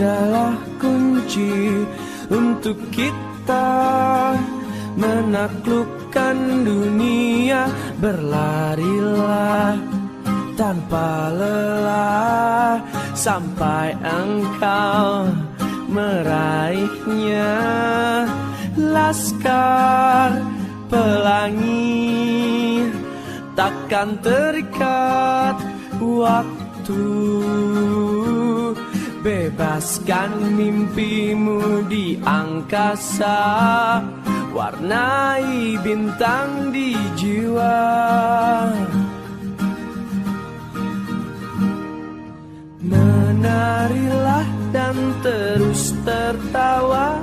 adalah kunci untuk kita menaklukkan dunia. Berlarilah tanpa lelah sampai engkau meraihnya. Laskar Pelangi takkan terikat waktu. Bebaskan mimpimu di angkasa, warnai bintang di jiwa. Menarilah dan terus tertawa,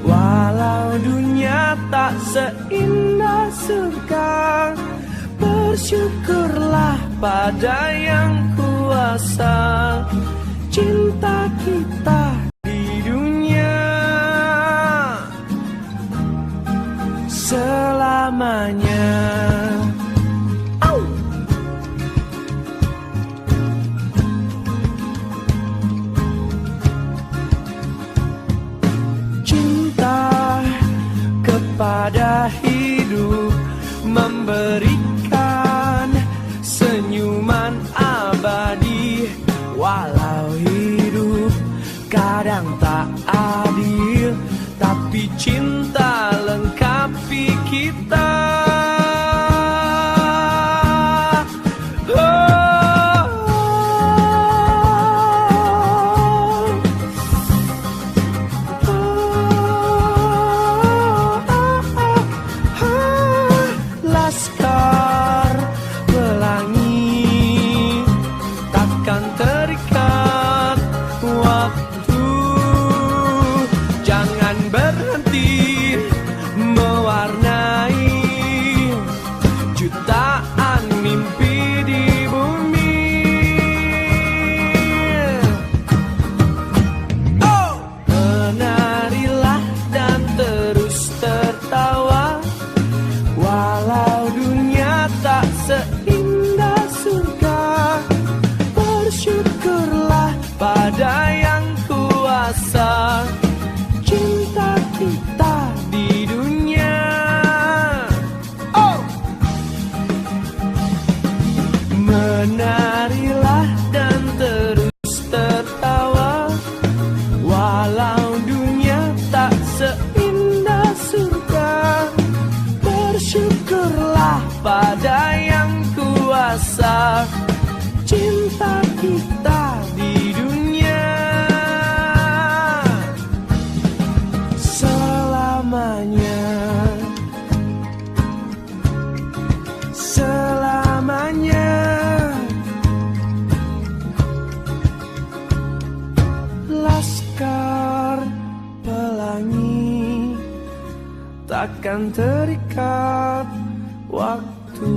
walau dunia tak seindah surga. Bersyukurlah pada yang kuasa, cinta kita di dunia selamanya. Cinta kepada hidup memberikan senyuman abadi. Walau hidup kadang tak adil, tapi cinta lengkapi kita. Laskar Pelangi takkan terikat waktu. Jangan berhenti mewarnai jutaan mimpi di bumi. Menarilah dan terus tertawa, walau dunia tak seindah surga. Bersyukurlah pada yang kuasa, cinta kita di dunia. Menarilah dan terus tertawa, walau dunia tak seindah surga. Bersyukurlah pada yang kuasa, cinta kita di dunia selamanya. Selamanya. Laskar Pelangi takkan terikat waktu.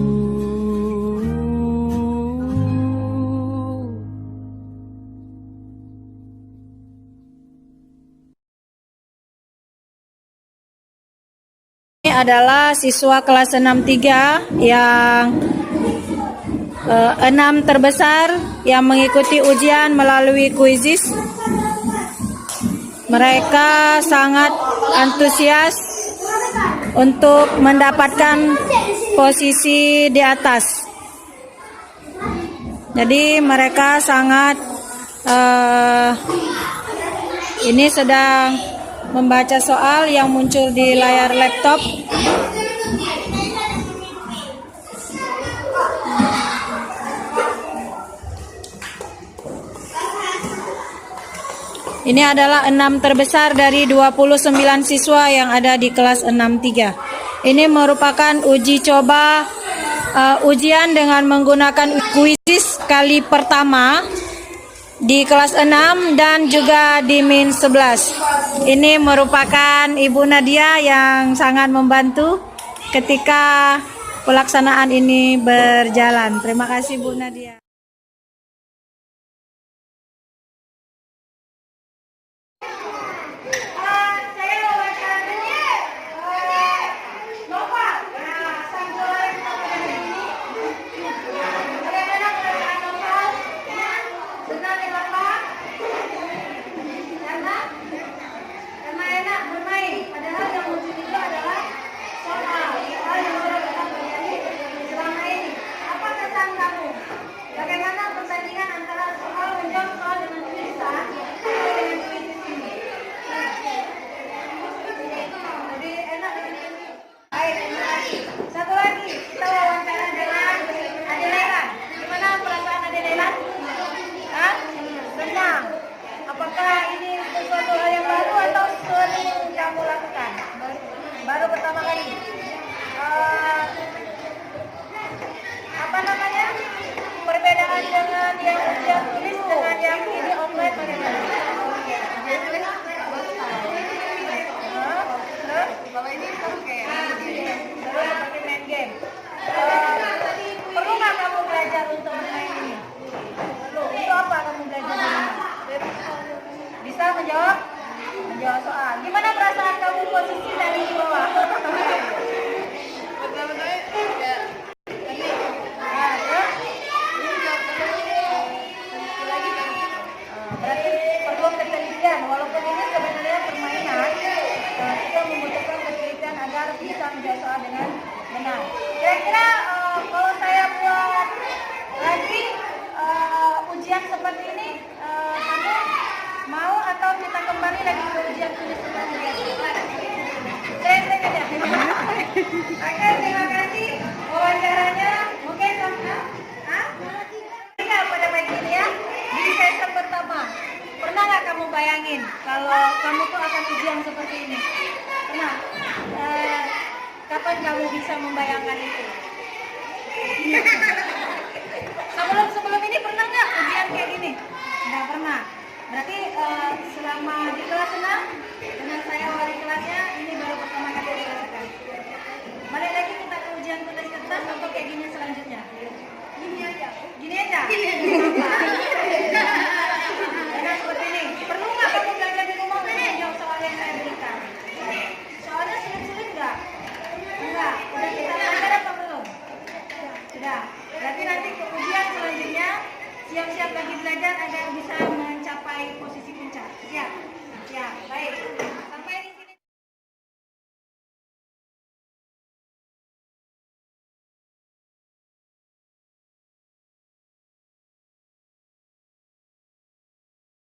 Ini adalah siswa kelas 63 yang 6 terbesar yang mengikuti ujian melalui kuisis. Mereka sangat antusias untuk mendapatkan posisi di atas. Jadi mereka sangat ini sedang membaca soal yang muncul di layar laptop. Ini adalah 6 terbesar dari 29 siswa yang ada di kelas 63. Ini merupakan uji coba ujian dengan menggunakan kuisis kali pertama di kelas 6 dan juga di min 11. Ini merupakan Ibu Nadia yang sangat membantu ketika pelaksanaan ini berjalan. Terima kasih Bu Nadia. membutuhkan ketelitian agar bisa menjawab soal dengan benar. Kira-kira kalau saya buat lagi ujian seperti ini, kamu mau atau kita kembali lagi ke ujian tulis seperti biasa? Saya aja. Oke, terima kasih wawancaranya. Mungkin pada pagi ini ya, di sesi pertama. Pernah nggak kamu bayangin kalau kamu tuh akan ujian seperti ini? Pernah? Kapan kamu bisa membayangkan itu? Sebelum ini pernah nggak ujian kayak gini? Nggak pernah. Berarti selama di kelas 6 dengan saya wali kelasnya ini baru pertama kali dirasakan. Balik lagi kita ke ujian tulis kertas atau kayak gini selanjutnya? Gini aja. Gini aja. Karena seperti ini. Perlu nggak kamu belajar di rumah untuk menjawab soal yang saya berikan? Soalnya sulit-sulit nggak? Enggak. Udah kita belajar apa belum? Sudah. Berarti nanti ke ujian selanjutnya siap-siap lagi belajar agar bisa mencapai posisi puncak. Siap.